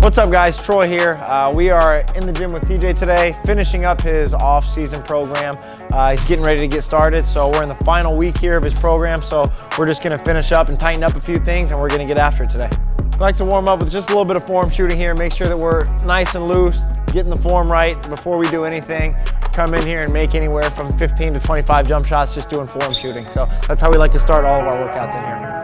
What's up guys, Troy here. We are in the gym with TJ today, finishing up his off-season program. He's getting ready to get started, so we're in the final week here of his program, so we're just gonna finish up and tighten up a few things and we're gonna get after it today. I'd like to warm up with just a little bit of form shooting here, make sure that we're nice and loose, getting the form right before we do anything. Come in here and make anywhere from 15 to 25 jump shots just doing form shooting. So that's how we like to start all of our workouts in here.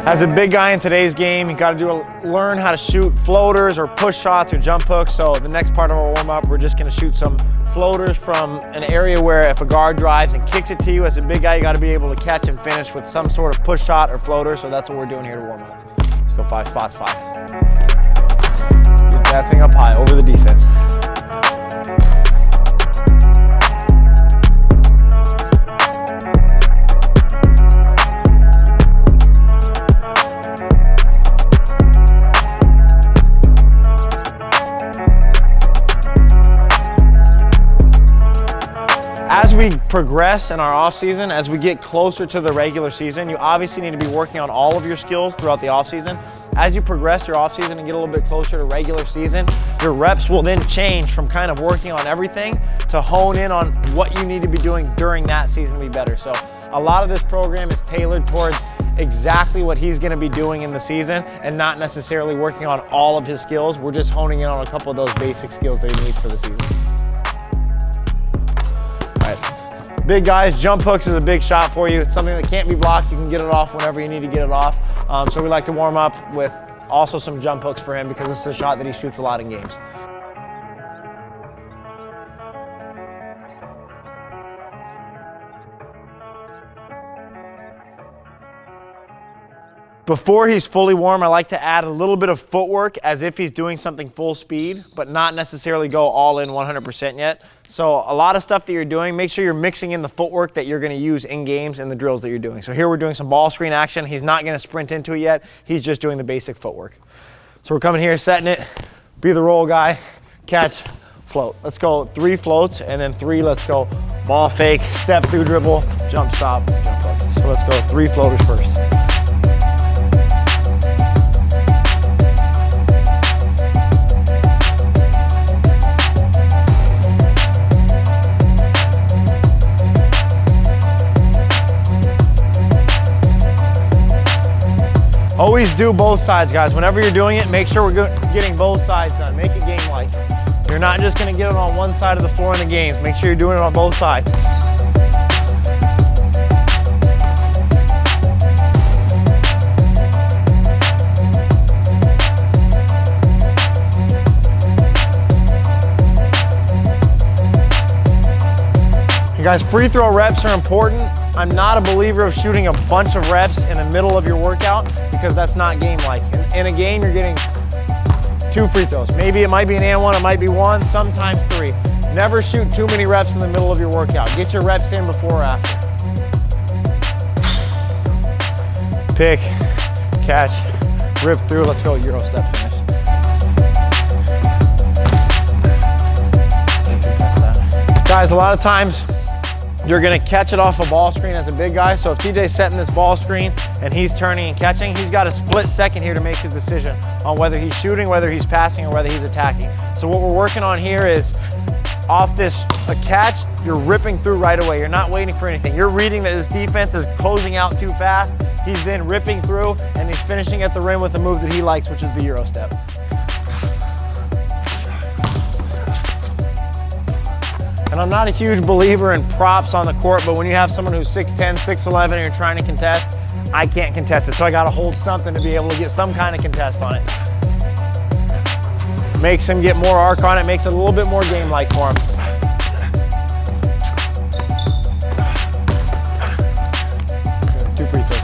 As a big guy in today's game, you got to learn how to shoot floaters or push shots or jump hooks. So the next part of our warm-up, we're just going to shoot some floaters from an area where if a guard drives and kicks it to you, as a big guy, you got to be able to catch and finish with some sort of push shot or floater. So that's what we're doing here to warm up. Let's go 5 spots, 5. Get that thing up high over the defense. As we progress in our off season, as we get closer to the regular season, you obviously need to be working on all of your skills throughout the off season. As you progress your off season and get a little bit closer to regular season, your reps will then change from kind of working on everything to hone in on what you need to be doing during that season to be better. So a lot of this program is tailored towards exactly what he's going to be doing in the season and not necessarily working on all of his skills. We're just honing in on a couple of those basic skills that he needs for the season. Big guys, jump hooks is a big shot for you. It's something that can't be blocked. You can get it off whenever you need to get it off. So we like to warm up with also some jump hooks for him because this is a shot that he shoots a lot in games. Before he's fully warm, I like to add a little bit of footwork as if he's doing something full speed, but not necessarily go all in 100% yet. So a lot of stuff that you're doing, make sure you're mixing in the footwork that you're gonna use in games and the drills that you're doing. So here we're doing some ball screen action. He's not gonna sprint into it yet. He's just doing the basic footwork. So we're coming here, setting it, be the roll guy, catch, float. Let's go 3 floats and then 3, let's go ball fake, step through dribble, jump stop, jump hook. So let's go 3 floaters first. Always do both sides, guys. Whenever you're doing it, make sure we're getting both sides done. Make it game-like. You're not just gonna get it on one side of the floor in the games. Make sure you're doing it on both sides. You guys, free throw reps are important. I'm not a believer of shooting a bunch of reps in the middle of your workout because that's not game-like. In a game, you're getting 2 free throws. Maybe it might be an and 1, it might be 1, sometimes 3. Never shoot too many reps in the middle of your workout. Get your reps in before or after. Pick, catch, rip through. Let's go Euro step finish. Guys, a lot of times, you're gonna catch it off a ball screen as a big guy. So if TJ's setting this ball screen and he's turning and catching, he's got a split second here to make his decision on whether he's shooting, whether he's passing, or whether he's attacking. So what we're working on here is off this catch, you're ripping through right away. You're not waiting for anything. You're reading that his defense is closing out too fast. He's then ripping through and he's finishing at the rim with a move that he likes, which is the Euro step. And I'm not a huge believer in props on the court, but when you have someone who's 6'10", 6'11", and you're trying to contest, I can't contest it. So I gotta hold something to be able to get some kind of contest on it. Makes him get more arc on it, makes it a little bit more game-like for him.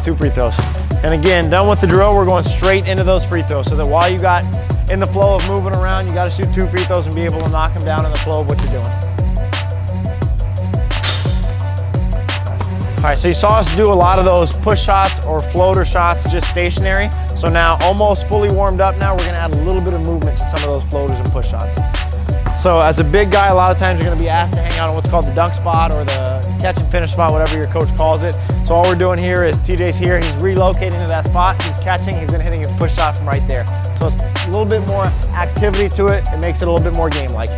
Two free throws. And again, done with the drill, we're going straight into those free throws so that while you got in the flow of moving around, you gotta shoot 2 free throws and be able to knock them down in the flow of what you're doing. right, so you saw us do a lot of those push shots or floater shots just stationary. So now almost fully warmed up now, we're gonna add a little bit of movement to some of those floaters and push shots. So as a big guy, a lot of times you're gonna be asked to hang out on what's called the dunk spot or the catch and finish spot, whatever your coach calls it. So all we're doing here is TJ's here, he's relocating to that spot, he's catching, he's then hitting his push shot from right there. So it's a little bit more activity to it, it makes it a little bit more game-like.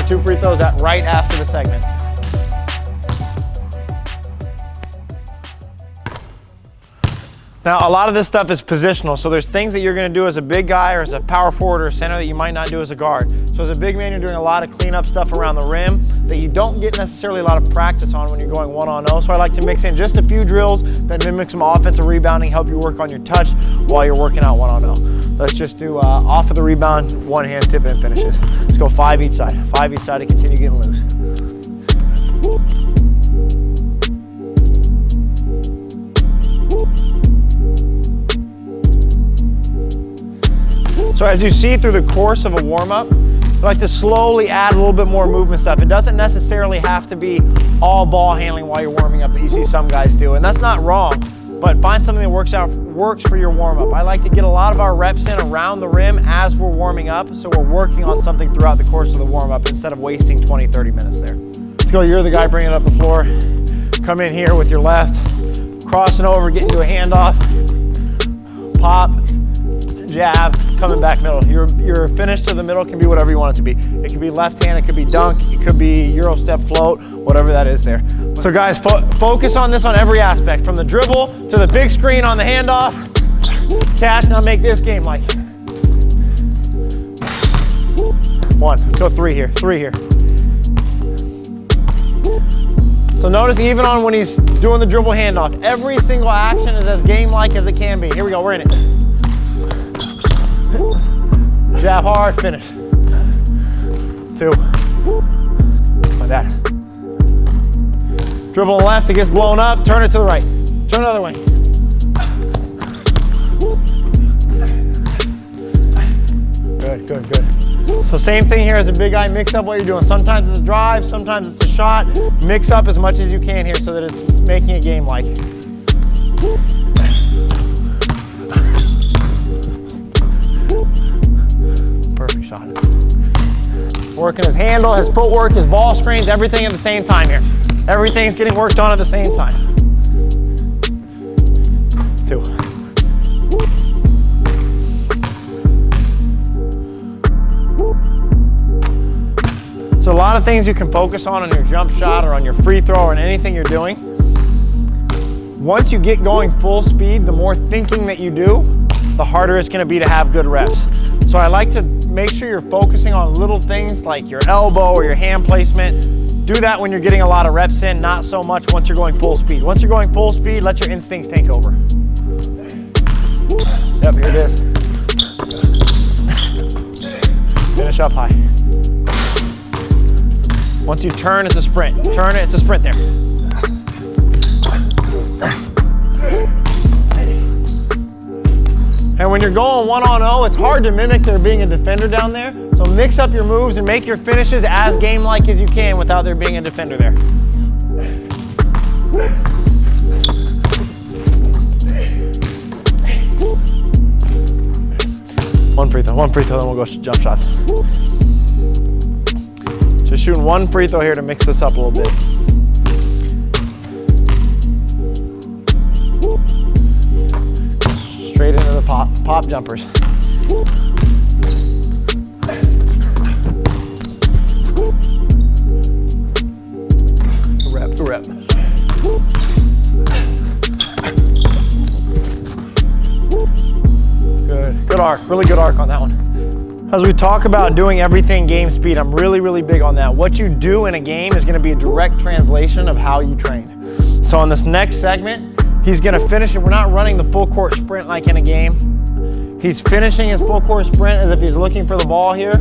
2 free throws right after the segment. Now, a lot of this stuff is positional, so there's things that you're gonna do as a big guy or as a power forward or a center that you might not do as a guard. So as a big man, you're doing a lot of cleanup stuff around the rim that you don't get necessarily a lot of practice on when you're going 1-on-0. So I like to mix in just a few drills that mimic some offensive rebounding, help you work on your touch while you're working out 1-on-0. Let's just do off of the rebound, one hand tip and finishes. Let's go 5 each side. 5 each side to continue getting loose. So as you see through the course of a warm-up, I like to slowly add a little bit more movement stuff. It doesn't necessarily have to be all ball handling while you're warming up that you see some guys do, and that's not wrong, but find something that works for your warm-up. I like to get a lot of our reps in around the rim as we're warming up, so we're working on something throughout the course of the warm-up instead of wasting 20, 30 minutes there. Let's go, you're the guy bringing it up the floor. Come in here with your left, crossing over, getting to a handoff, pop, jab, coming back middle. Your finish to the middle can be whatever you want it to be. It could be left hand, it could be dunk, it could be Euro step float, whatever that is there. So guys, focus on this on every aspect, from the dribble to the big screen on the handoff. Catch, now make this game like. 1, let's go 3 here, 3 here. So notice even on when he's doing the dribble handoff, every single action is as game-like as it can be. Here we go, we're in it. Jab hard, finish. 2. Like that. Dribble on the left, it gets blown up, turn it to the right. Turn the other way. Good, good, good. So same thing here as a big guy, mix up what you're doing. Sometimes it's a drive, sometimes it's a shot. Mix up as much as you can here so that it's making it game-like. Perfect shot. Working his handle, his footwork, his ball screens, everything at the same time here. Everything's getting worked on at the same time. 2. So a lot of things you can focus on your jump shot or on your free throw or on anything you're doing. Once you get going full speed, the more thinking that you do, the harder it's gonna be to have good reps. So I like to make sure you're focusing on little things like your elbow or your hand placement. Do that when you're getting a lot of reps in, not so much once you're going full speed. Once you're going full speed, let your instincts take over. Yep, here it is. Finish up high. Once you turn, it's a sprint. Turn it, it's a sprint there. And when you're going 1-on-0, it's hard to mimic there being a defender down there. So mix up your moves and make your finishes as game-like as you can without there being a defender there. One free throw, then we'll go jump shots. Just shooting 1 free throw here to mix this up a little bit. Straight into the pop jumpers. Good rep. Good arc, really good arc on that one. As we talk about doing everything game speed, I'm really big on that. What you do in a game is gonna be a direct translation of how you train. So on this next segment, he's gonna finish it. We're not running the full court sprint like in a game. He's finishing his full court sprint as if he's looking for the ball here.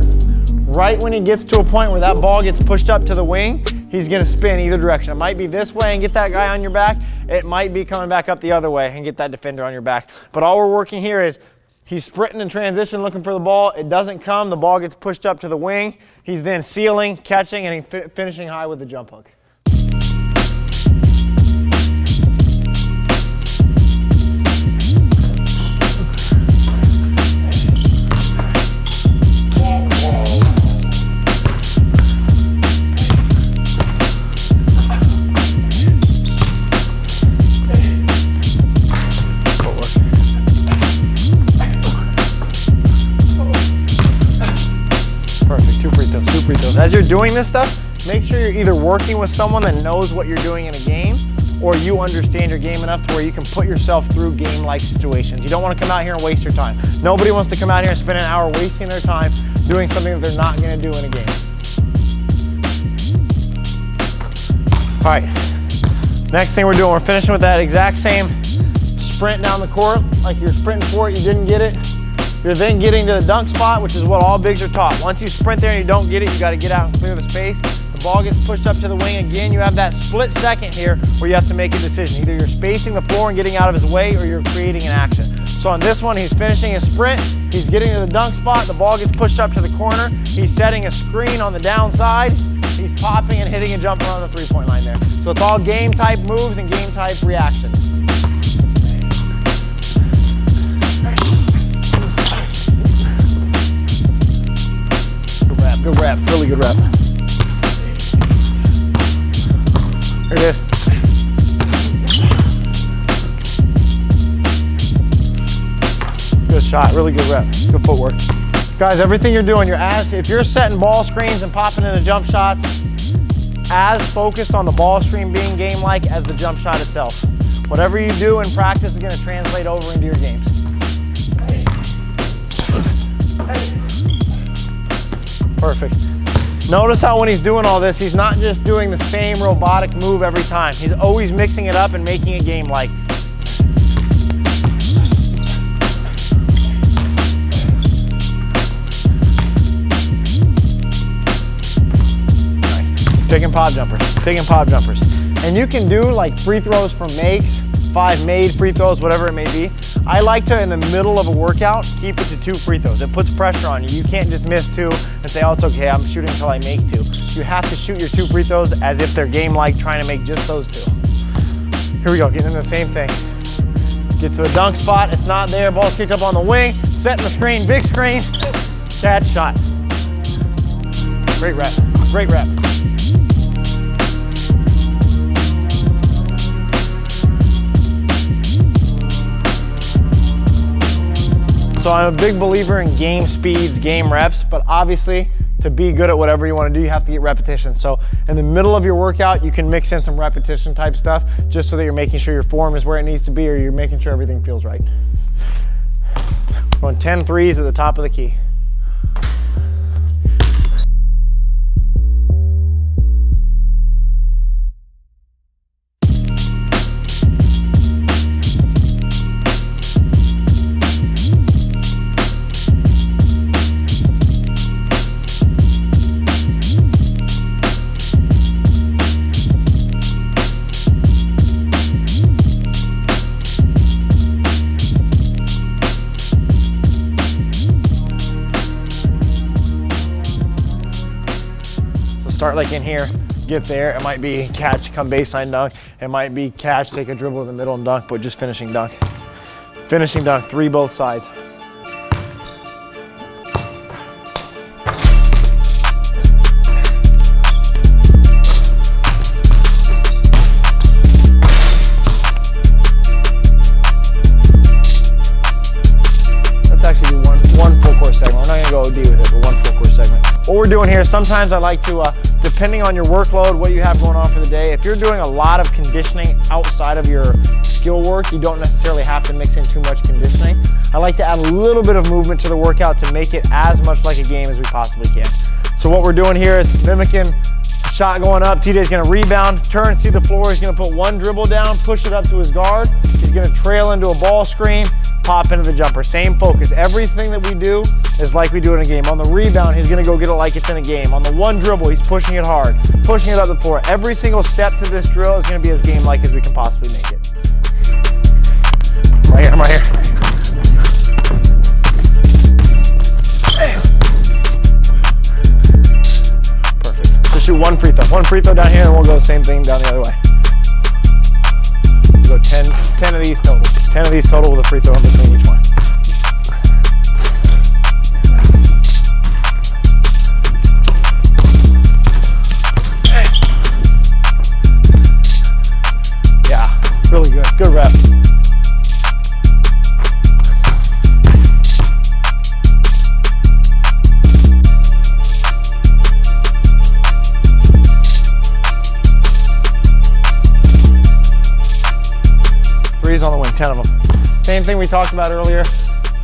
Right when he gets to a point where that ball gets pushed up to the wing, he's gonna spin either direction. It might be this way and get that guy on your back. It might be coming back up the other way and get that defender on your back. But all we're working here is he's sprinting in transition, looking for the ball. It doesn't come, the ball gets pushed up to the wing. He's then sealing, catching, and finishing high with the jump hook. As you're doing this stuff, make sure you're either working with someone that knows what you're doing in a game, or you understand your game enough to where you can put yourself through game-like situations. You don't want to come out here and waste your time. Nobody wants to come out here and spend an hour wasting their time doing something that they're not going to do in a game. All right, next thing we're doing, we're finishing with that exact same sprint down the court, like you're sprinting for it, you didn't get it. You're then getting to the dunk spot, which is what all bigs are taught. Once you sprint there and you don't get it, you got to get out and clear the space. The ball gets pushed up to the wing. Again, you have that split second here where you have to make a decision. Either you're spacing the floor and getting out of his way, or you're creating an action. So on this one, he's finishing his sprint. He's getting to the dunk spot. The ball gets pushed up to the corner. He's setting a screen on the downside. He's popping and hitting a jumper on the three-point line there. So it's all game-type moves and game-type reactions. Good rep, really good rep. Here it is. Good shot, really good rep, good footwork. Guys, everything you're doing, if you're setting ball screens and popping into jump shots, as focused on the ball screen being game-like as the jump shot itself. Whatever you do in practice is gonna translate over into your games. Perfect. Notice how when he's doing all this, he's not just doing the same robotic move every time. He's always mixing it up and making a game-like. Taking pop jumpers, taking pop jumpers. And you can do like free throws from makes, 5 made free throws, whatever it may be. I like to, in the middle of a workout, keep it to 2 free throws. It puts pressure on you. You can't just miss 2 and say, oh, it's okay, I'm shooting until I make 2. You have to shoot your 2 free throws as if they're game-like, trying to make just those 2. Here we go, getting into the same thing. Get to the dunk spot, it's not there, ball's kicked up on the wing, setting the screen, big screen, catch, shot. Great rep, great rep. So I'm a big believer in game speeds, game reps, but obviously to be good at whatever you want to do, you have to get repetition. So in the middle of your workout, you can mix in some repetition type stuff just so that you're making sure your form is where it needs to be, or you're making sure everything feels right. Going 10 threes at the top of the key. Start like in here, get there. It might be catch, come baseline dunk. It might be catch, take a dribble in the middle and dunk, but just finishing dunk. Finishing dunk, 3 both sides. Let's actually do one full course segment. We're not gonna go OD with it, but 1 full course segment. What we're doing here, sometimes I like to, depending on your workload, what you have going on for the day, if you're doing a lot of conditioning outside of your skill work, you don't necessarily have to mix in too much conditioning. I like to add a little bit of movement to the workout to make it as much like a game as we possibly can. So what we're doing here is mimicking shot going up. TJ's gonna rebound, turn, see the floor. He's gonna put 1 dribble down, push it up to his guard. He's gonna trail into a ball screen, pop into the jumper. Same focus. Everything that we do is like we do in a game. On the rebound, he's gonna go get it like it's in a game. On the one dribble, he's pushing it hard, pushing it up the floor. Every single step to this drill is gonna be as game-like as we can possibly make it. Right here, I'm right here. Perfect. So shoot one free throw. One free throw down here, and we'll go the same thing down the other way. We'll go 10 of these total. 10 of these total with a free throw in between each one. Yeah, really good. Good rep. Threes on the wing, 10 of them. Same thing we talked about earlier,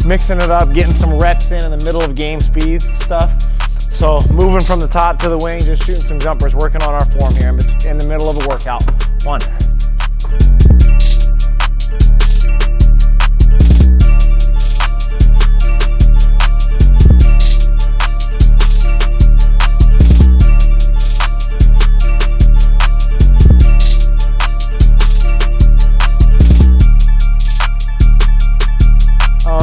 mixing it up, getting some reps in the middle of game speed stuff. So moving from the top to the wing, just shooting some jumpers, working on our form here in the middle of a workout. One.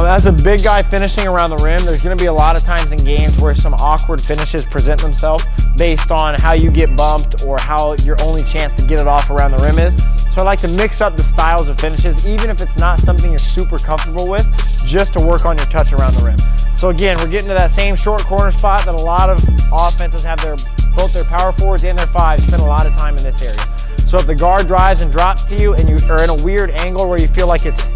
As a big guy finishing around the rim, there's going to be a lot of times in games where some awkward finishes present themselves based on how you get bumped or how your only chance to get it off around the rim is. So I like to mix up the styles of finishes, even if it's not something you're super comfortable with, just to work on your touch around the rim. So again, we're getting to that same short corner spot that a lot of offenses have both their power forwards and their fives spend a lot of time in this area. So if the guard drives and drops to you and you are in a weird angle where you feel like it's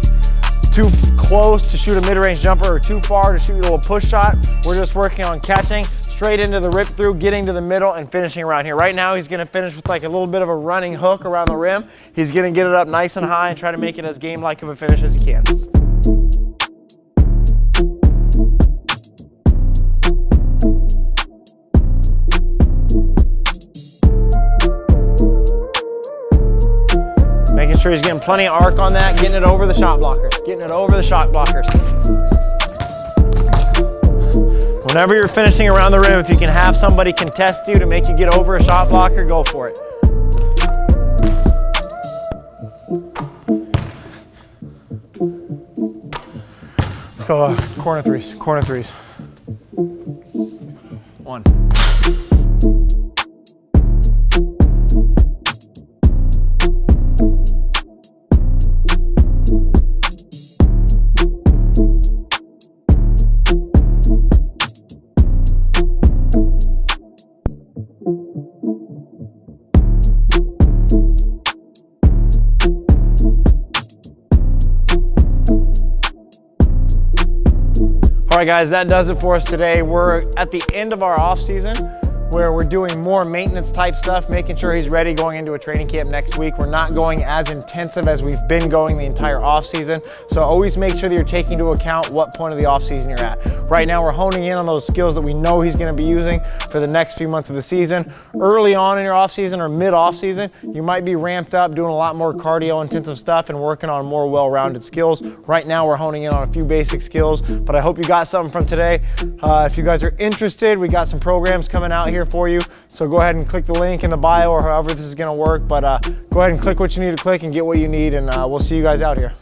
too close to shoot a mid-range jumper or too far to shoot a little push shot, we're just working on catching straight into the rip through, getting to the middle and finishing around here. Right now he's gonna finish with like a little bit of a running hook around the rim. He's gonna get it up nice and high and try to make it as game-like of a finish as he can. Making sure he's getting plenty of arc on that, getting it over the shot blockers, getting it over the shot blockers. Whenever you're finishing around the rim, if you can have somebody contest you to make you get over a shot blocker, go for it. Let's go corner threes, corner threes. One. All right guys, that does it for us today. We're at the end of our off season where we're doing more maintenance type stuff, making sure he's ready going into a training camp next week. We're not going as intensive as we've been going the entire off season. So always make sure that you're taking into account what point of the off season you're at. Right now we're honing in on those skills that we know he's gonna be using for the next few months of the season. Early on in your off season or mid off season, you might be ramped up doing a lot more cardio intensive stuff and working on more well-rounded skills. Right now we're honing in on a few basic skills, but I hope you got something from today. If you guys are interested, we got some programs coming out here for you. So go ahead and click the link in the bio or however this is gonna work, but go ahead and click what you need to click and get what you need, and we'll see you guys out here.